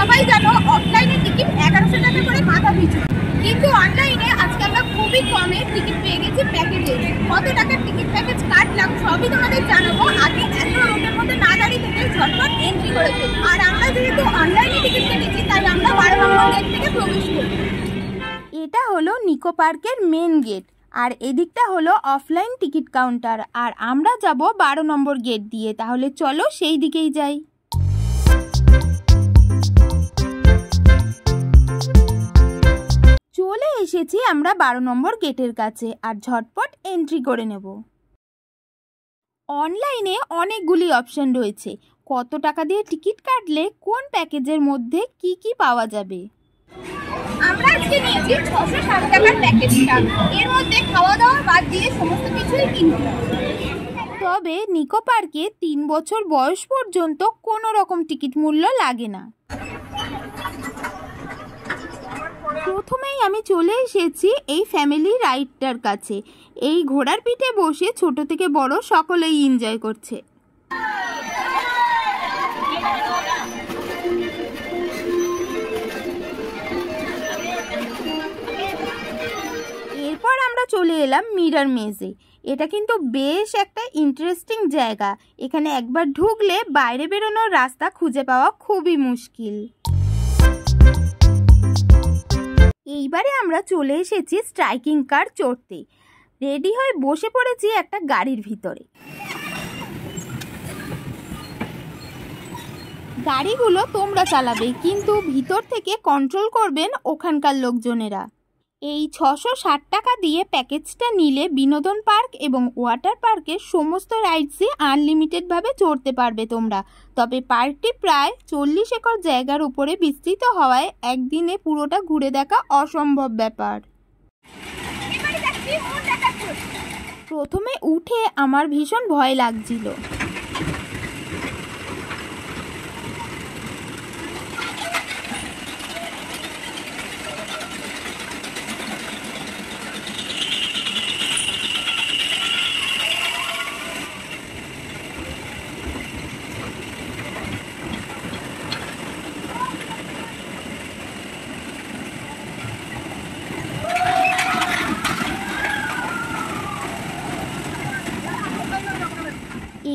সবাই জানো অফলাইনে টিকিট 1100 টাকা করে মাথা পিছু, কিন্তু অনলাইনে আজকে আমরা খুবই কমে টিকিট পেয়ে গেছি প্যাকেজে। কত টাকার টিকিট প্যাকেজ কাটলাম সবই তোমাদের জানাবো। আগে এত রোডের মধ্যে না দাঁড়িয়ে থেকে ঝটপট এন্ট্রি করে ফেলি। আর আমরা যেহেতু অনলাইনে টিকিট কেটেছি তাই আমরা 12 নম্বর গেট থেকে প্রবেশ করি। এটা হলো নিকো পার্কের মেন গেট, আর এদিকটা হলো অফলাইন টিকিট কাউন্টার, আর আমরা যাব 12 নম্বর গেট দিয়ে। তাহলে চলো সেই দিকেই যাই। চলে এসেছি আমরা 12 নম্বর গেটের কাছে, আর ঝটপট এন্ট্রি করে নেব। অনলাইনে অনেকগুলি অপশন রয়েছে, কত টাকা দিয়ে টিকিট কাটলে কোন প্যাকেজের মধ্যে কি কি পাওয়া যাবে। আমরা আজকে নিয়েছি 660 টাকার প্যাকেজটা, এর মধ্যে খাওয়া দাওয়া বাদ দিয়ে সমস্ত কিছুই কিনতে। তবে নিকো পার্কে 3 বছর বয়স পর্যন্ত কোনো রকম টিকিট মূল্য লাগে না। প্রথমেই আমি চলে এসেছি এই ফ্যামিলি রাইডটার কাছে। এই ঘোড়ার পিঠে বসে ছোট থেকে বড় সকলেই এনজয় করছে। এরপর আমরা চলে এলাম মিরর মেজে। এটা কিন্তু বেশ একটা ইন্টারেস্টিং জায়গা। এখানে একবার ঢুকলে বাইরে বেরোনোর রাস্তা খুঁজে পাওয়া খুবই মুশকিল। এইবারে আমরা চলে এসেছি স্ট্রাইকিং কার চড়তে। রেডি হয়ে বসে পড়েছি একটা গাড়ির ভিতরে। গাড়িগুলো তোমরা চালাবে, কিন্তু ভিতর থেকে কন্ট্রোল করবেন ওখানকার লোকজনেরা। এই 660 টাকা দিয়ে প্যাকেজটা নিলে বিনোদন পার্ক এবং ওয়াটার পার্কের সমস্ত রাইডসে আনলিমিটেডভাবে চড়তে পারবে তোমরা। তবে পার্কটি প্রায় 40 একর জায়গার উপরে বিস্তৃত হওয়ায় একদিনে পুরোটা ঘুরে দেখা অসম্ভব ব্যাপার। প্রথমে উঠে আমার ভীষণ ভয় লাগছিল।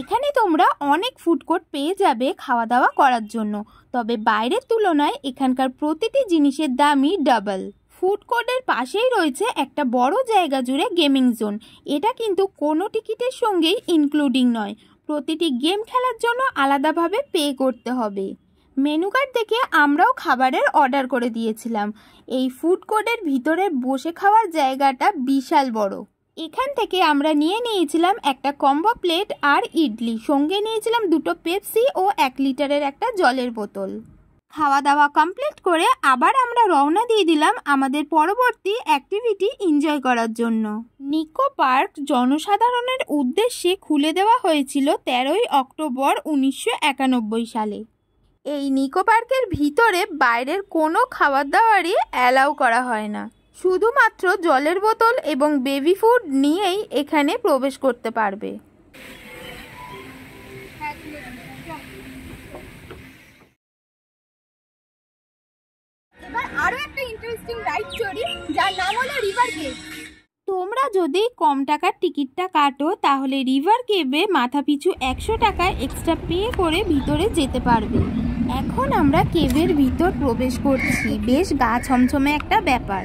এখানে তোমরা অনেক ফুড কোর্ট পেয়ে যাবে খাওয়া দাওয়া করার জন্য। তবে বাইরের তুলনায় এখানকার প্রতিটি জিনিসের দামই ডাবল। ফুড কোর্টের পাশেই রয়েছে একটা বড় জায়গা জুড়ে গেমিং জোন। এটা কিন্তু কোনো টিকিটের সঙ্গেই ইনক্লুডিং নয়, প্রতিটি গেম খেলার জন্য আলাদাভাবে পে করতে হবে। মেনু কার্ড দেখে আমরাও খাবারের অর্ডার করে দিয়েছিলাম। এই ফুড কোর্টের ভিতরে বসে খাওয়ার জায়গাটা বিশাল বড়। এখান থেকে আমরা নিয়ে নিয়েছিলাম একটা কম্বো প্লেট আর ইডলি, সঙ্গে নিয়েছিলাম 2টো পেপসি ও 1 লিটারের একটা জলের বোতল। খাওয়া দাওয়া কমপ্লিট করে আবার আমরা রওনা দিয়ে দিলাম আমাদের পরবর্তী অ্যাক্টিভিটি এনজয় করার জন্য। নিকো পার্ক জনসাধারণের উদ্দেশ্যে খুলে দেওয়া হয়েছিল 13ই অক্টোবর 1991 সালে। এই নিকো পার্কের ভিতরে বাইরের কোনো খাবার দাবারই অ্যালাউ করা হয় না, শুধুমাত্র জলের বোতল এবং বেবি ফুড নিয়েই এখানে প্রবেশ করতে পারবে। এবার আরো একটা ইন্টারেস্টিং রাইড চড়ি, যার নাম হলো রিভার কেভ। তোমরা যদি কম টাকার টিকিটটা কাটো তাহলে রিভার কেভে মাথাপিছু 100 টাকা এক্সট্রা পে করে ভিতরে যেতে পারবে। এখন আমরা কেভের ভিতর প্রবেশ করছি। বেশ গা ছমছমে একটা ব্যাপার।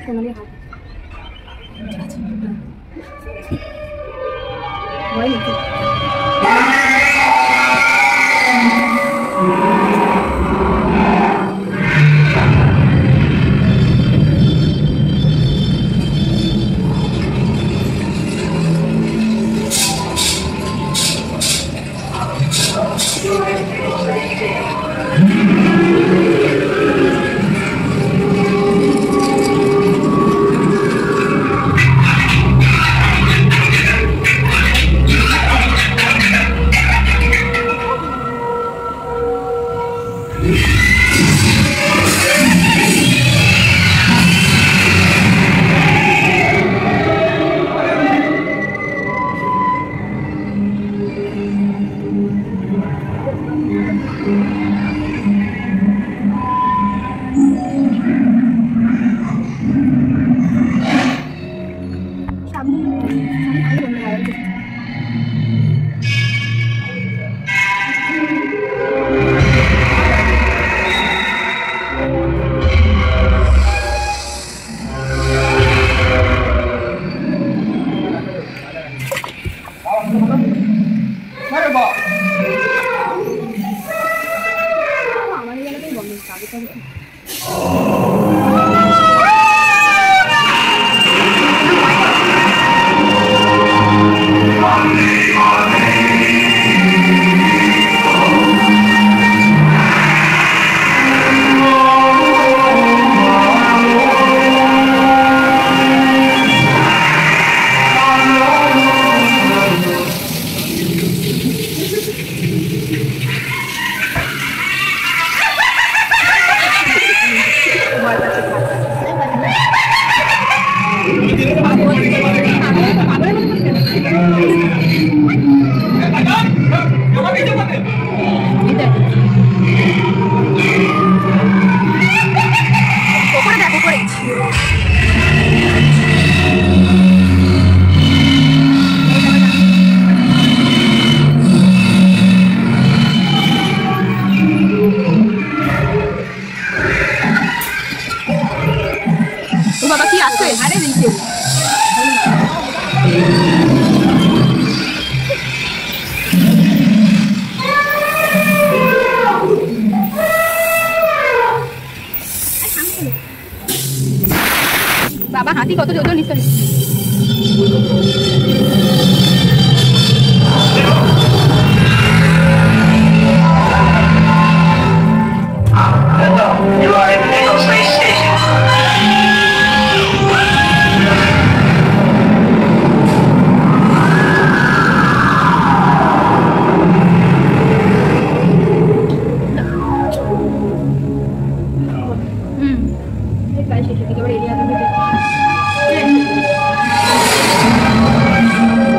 বাবা কি আছে? আরে দেখো বাবা হাতি কত জোর নিচ্ছে।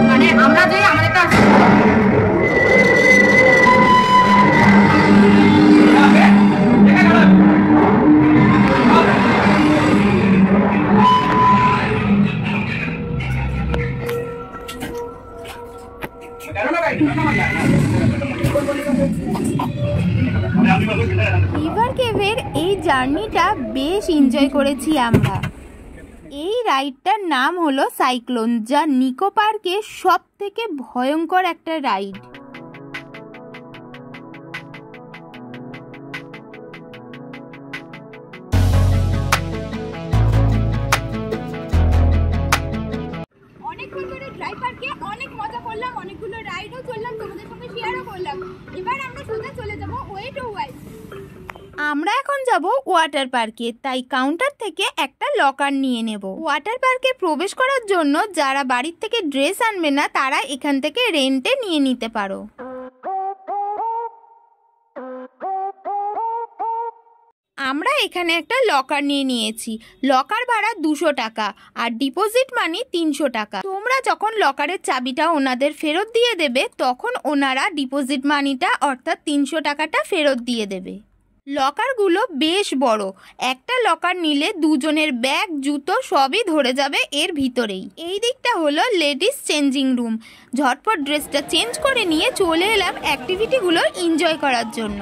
মানে আমরা যে আমাদের কাছে রিভার কেভের এই জার্নিটা বেশ এনজয় করেছি আমরা। এই রাইডটার নাম হলো সাইক্লোন, যা নিকো পার্কে সব থেকে ভয়ঙ্কর একটা রাইড। অনেকক্ষণ ধরে ড্রাইভ পার্কে অনেক মজা করলাম, অনেকগুলো রাইডও করলাম, তোমাদের সঙ্গে শেয়ারও করলাম। এবার আমরা সোজা চলে যাব ওয়ে টু ওয়াইল্ড। আমরা এখন যাব ওয়াটার পার্কে, তাই কাউন্টার থেকে একটা লকার নিয়ে নেব। ওয়াটার পার্কে প্রবেশ করার জন্য যারা বাড়ির থেকে ড্রেস আনবে না তারা এখান থেকে রেন্টে নিয়ে নিতে পারো। আমরা এখানে একটা লকার নিয়ে নিয়েছি। লকার ভাড়া 200 টাকা আর ডিপোজিট মানি 300 টাকা। তোমরা যখন লকারের চাবিটা ওনাদের ফেরত দিয়ে দেবে তখন ওনারা ডিপোজিট মানিটা অর্থাৎ 300 টাকাটা ফেরত দিয়ে দেবে। লকারগুলো বেশ বড়, একটা লকার নিলে দুজনের ব্যাগ জুতো সবই ধরে যাবে এর ভিতরেই। এই দিকটা হলো লেডিস চেঞ্জিং রুম। ঝটপট ড্রেসটা চেঞ্জ করে নিয়ে চলে এলাম অ্যাক্টিভিটিগুলো এনজয় করার জন্য।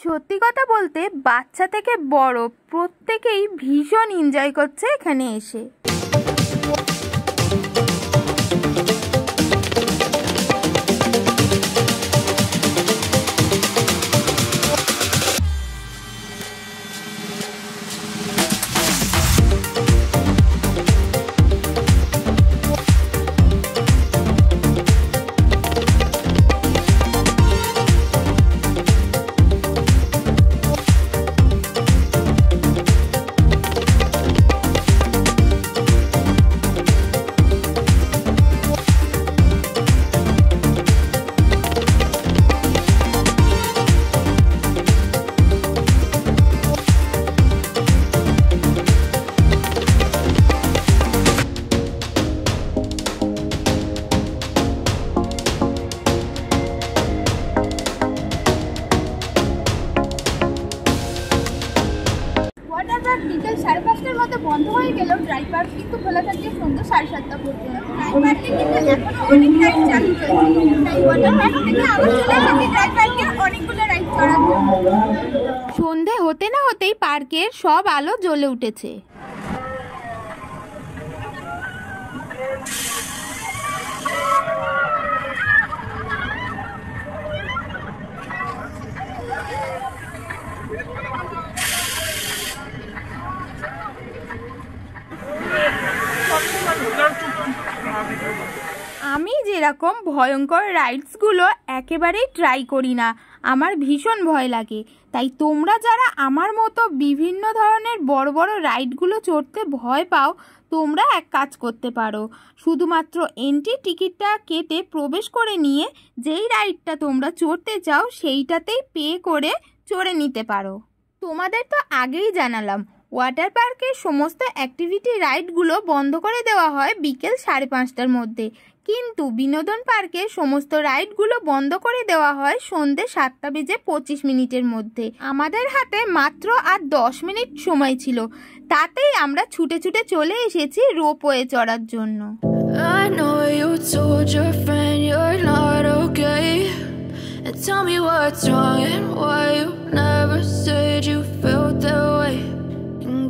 সত্যি কথা বলতে বাচ্চা থেকে বড় প্রত্যেকেই ভীষণ এনজয় করছে এখানে এসে। বিকেল 5:30টার মধ্যে বন্ধ হয়ে গেলেও ড্রাই পার্ক কিন্তু খোলা থাকে সন্ধ্যা 7:30টা পর্যন্ত। ড্রাই পার্কে কিন্তু এখনো অনেক রাইড চালু চলছে, তাই ওয়াটার পার্ক থেকে আবার চলে এসেছি ড্রাই পার্কে অনেকগুলো রাইড করার জন্য। সন্ধে হতে না হতেই পার্কের সব আলো জ্বলে উঠেছে। আমি যেরকম ভয়ঙ্কর রাইডসগুলো একেবারেই ট্রাই করি না, আমার ভীষণ ভয় লাগে। তাই তোমরা যারা আমার মতো বিভিন্ন ধরনের বড় বড় রাইডগুলো চড়তে ভয় পাও, তোমরা এক কাজ করতে পারো, শুধুমাত্র এন্ট্রি টিকিটটা কেটে প্রবেশ করে নিয়ে যেই রাইডটা তোমরা চড়তে চাও সেইটাতেই পে করে চড়ে নিতে পারো। তোমাদের তো আগেই জানালাম, ওয়াটার পার্কের সমস্ত অ্যাক্টিভিটি রাইডগুলো বন্ধ করে দেওয়া হয় বিকেল 5:30টার মধ্যে, কিন্তু বিনোদন পার্কের সমস্ত রাইডগুলো বন্ধ করে দেওয়া হয় সন্ধ্যে 7:25 মধ্যে। আমাদের হাতে মাত্র আর 10 মিনিট সময় ছিল, তাতেই আমরা ছুটে ছুটে চলে এসেছি রোপওয়ে চড়ার জন্য। I know you told your friend you're not okay, and tell me what's wrong and why you never said you felt that way.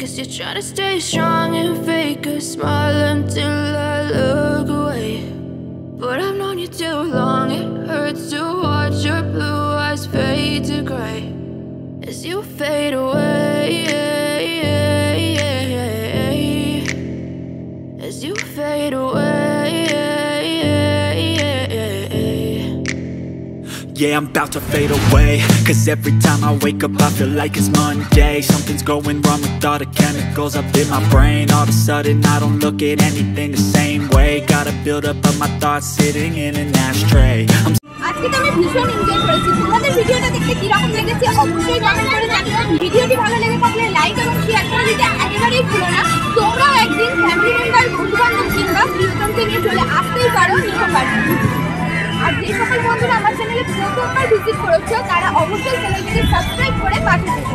Guess you're trying to stay strong and fake a smile until I look away. But I've known you too long, it hurts to watch your blue eyes fade to gray as you fade away, as you fade away. Yeah, I'm about to fade away, 'cause every time I wake up I feel like it's Monday. Something's going wrong with all the chemicals up in my brain. All of a sudden I don't look at anything the same way. Gotta build up of my thoughts sitting in an ashtray. আজকে তো আমি ভীষণ enjoy করেছি। তোমাদের ভিডিওটা দেখতে কিরকম লেগেছে অবশ্যই কমেন্ট করে জানিও। ভিডিওটি ভালো লেগে থাকলে লাইক এবং শেয়ার করে দিতে একেবারেই ভুলো না। তোমরাও একদিন ফ্যামিলি মেম্বার, বন্ধু-বান্ধব কিংবা প্রিয়জনকে নিয়ে চলে আসতেই পারো নিকো পার্কে। আর যে সকল বন্ধুরা আমার চ্যানেলে প্রথমবার ভিজিট করেছো তারা অবশ্যই চ্যানেলটিকে সাবস্ক্রাইব করে পাশে থেকো।